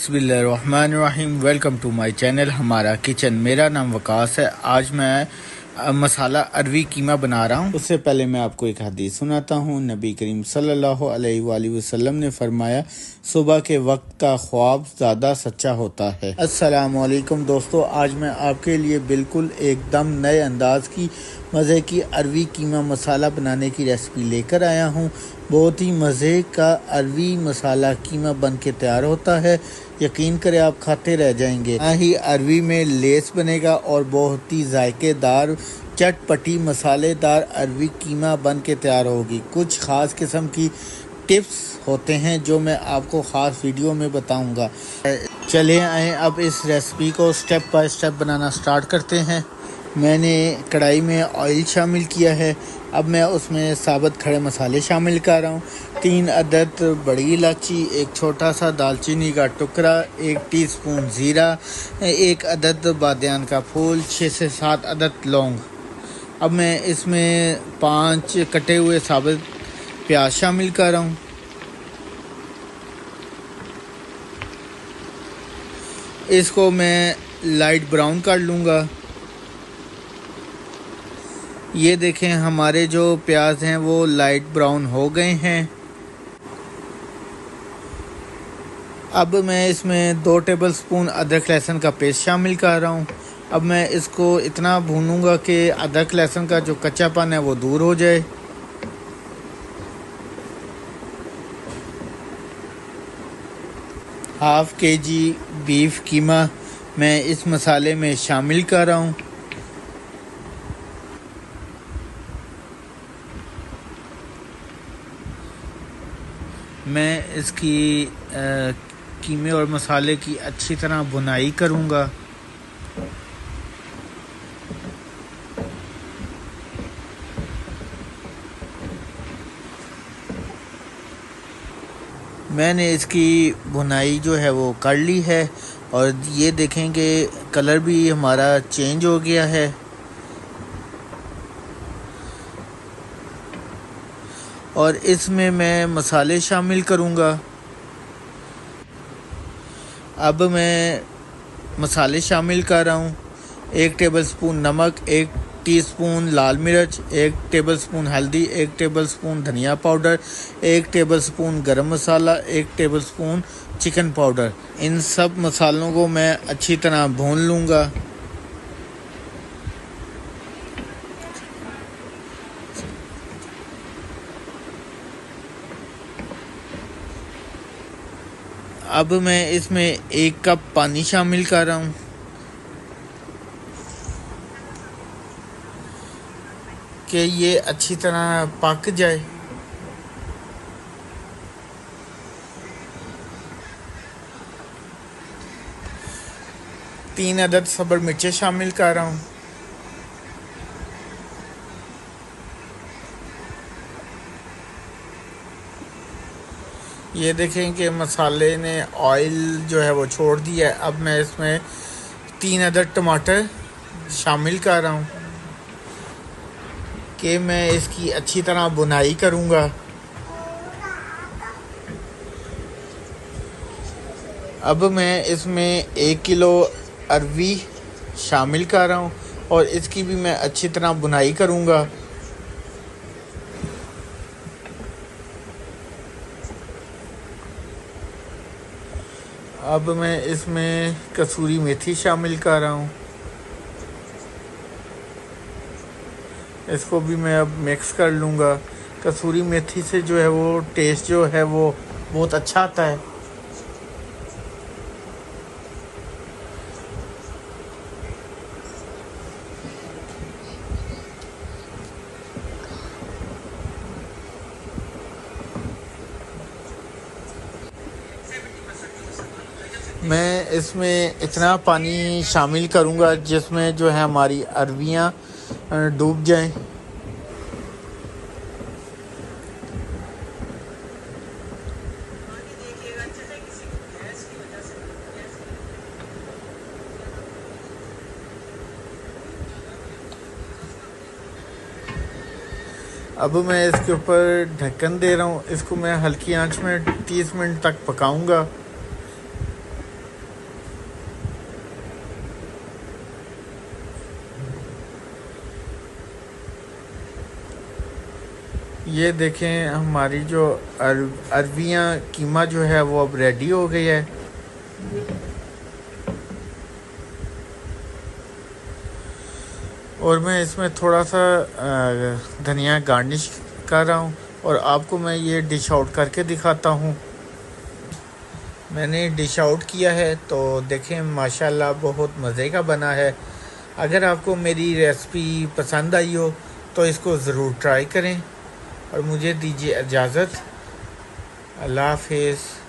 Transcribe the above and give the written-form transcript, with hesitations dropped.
बिस्मिल्लाहिर्रहमानिर्रहीम। Welcome to my channel हमारा kitchen. मेरा नाम वकास है। आज मैं मसाला अरवी कीमा बना रहा हूँ। उससे पहले मैं आपको एक हदीस सुनाता हूँ। नबी करीम सल्लल्लाहु अलैहि वसल्लम ने फरमाया, सुबह के वक्त का ख्वाब ज़्यादा सच्चा होता है। अस्सलाम वालेकुम दोस्तों, आज मैं आपके लिए बिल्कुल एकदम नए अंदाज की मज़े की अरवी कीमा मसाला बनाने की रेसिपी लेकर आया हूँ। बहुत ही मज़े का अरवी मसाला कीमा बन के तैयार होता है। यकीन करें आप खाते रह जाएंगे। ना ही अरवी में लेस बनेगा और बहुत ही जायकेदार चटपटी मसालेदार अरवी कीमा बन के तैयार होगी। कुछ ख़ास किस्म की टिप्स होते हैं जो मैं आपको ख़ास वीडियो में बताऊंगा। चले आए अब इस रेसिपी को step by step banana start करते हैं। मैंने कढ़ाई में ऑयल शामिल किया है। अब मैं उसमें साबुत खड़े मसाले शामिल कर रहा हूँ। 3 अदद बड़ी इलायची, एक छोटा सा दालचीनी का टुकड़ा, 1 टीस्पून ज़ीरा, 1 अदद बादियान का फूल, 6 से 7 अदद लौंग। अब मैं इसमें 5 कटे हुए साबुत प्याज शामिल कर रहा हूँ। इसको मैं लाइट ब्राउन कर लूँगा। ये देखें, हमारे जो प्याज हैं वो लाइट ब्राउन हो गए हैं। अब मैं इसमें 2 टेबलस्पून अदरक लहसुन का पेस्ट शामिल कर रहा हूँ। अब मैं इसको इतना भूनूंगा कि अदरक लहसुन का जो कच्चापन है वो दूर हो जाए। हाफ kg बीफ कीमा मैं इस मसाले में शामिल कर रहा हूँ। मैं इसकी कीमे और मसाले की अच्छी तरह भुनाई करूँगा। मैंने इसकी भुनाई जो है वो कर ली है और ये देखेंगे कलर भी हमारा चेंज हो गया है। और इसमें मैं मसाले शामिल करूँगा। अब मैं मसाले शामिल कर रहा हूँ। 1 टेबलस्पून नमक, 1 टीस्पून लाल मिर्च, 1 टेबलस्पून हल्दी, 1 टेबलस्पून धनिया पाउडर, 1 टेबलस्पून गरम मसाला, 1 टेबलस्पून चिकन पाउडर। इन सब मसालों को मैं अच्छी तरह भून लूँगा। अब मैं इसमें 1 कप पानी शामिल कर रहा हूँ कि ये अच्छी तरह पक जाए। तीन अदद सब्र मिर्चें शामिल कर रहा हूँ। ये देखें कि मसाले ने ऑयल जो है वो छोड़ दिया है। अब मैं इसमें 3 अदद टमाटर शामिल कर रहा हूँ कि मैं इसकी अच्छी तरह भुनाई करूँगा। अब मैं इसमें 1 किलो अरवी शामिल कर रहा हूँ और इसकी भी मैं अच्छी तरह भुनाई करूँगा। अब मैं इसमें कसूरी मेथी शामिल कर रहा हूँ। इसको भी मैं अब मिक्स कर लूँगा। कसूरी मेथी से जो है वो टेस्ट जो है वो बहुत अच्छा आता है। मैं इसमें इतना पानी शामिल करूँगा जिसमें जो है हमारी अरवियाँ डूब जाएं। अब मैं इसके ऊपर ढक्कन दे रहा हूँ। इसको मैं हल्की आंच में 30 मिनट तक पकाऊंगा। ये देखें हमारी जो अरवियाँ कीमा जो है वो अब रेडी हो गई है। और मैं इसमें थोड़ा सा धनिया गार्निश कर रहा हूँ और आपको मैं ये डिश आउट करके दिखाता हूँ। मैंने डिश आउट किया है तो देखें माशाल्लाह बहुत मज़े का बना है। अगर आपको मेरी रेसिपी पसंद आई हो तो इसको ज़रूर ट्राई करें और मुझे दीजिए इजाज़त। अल्लाह हाफ़िज़।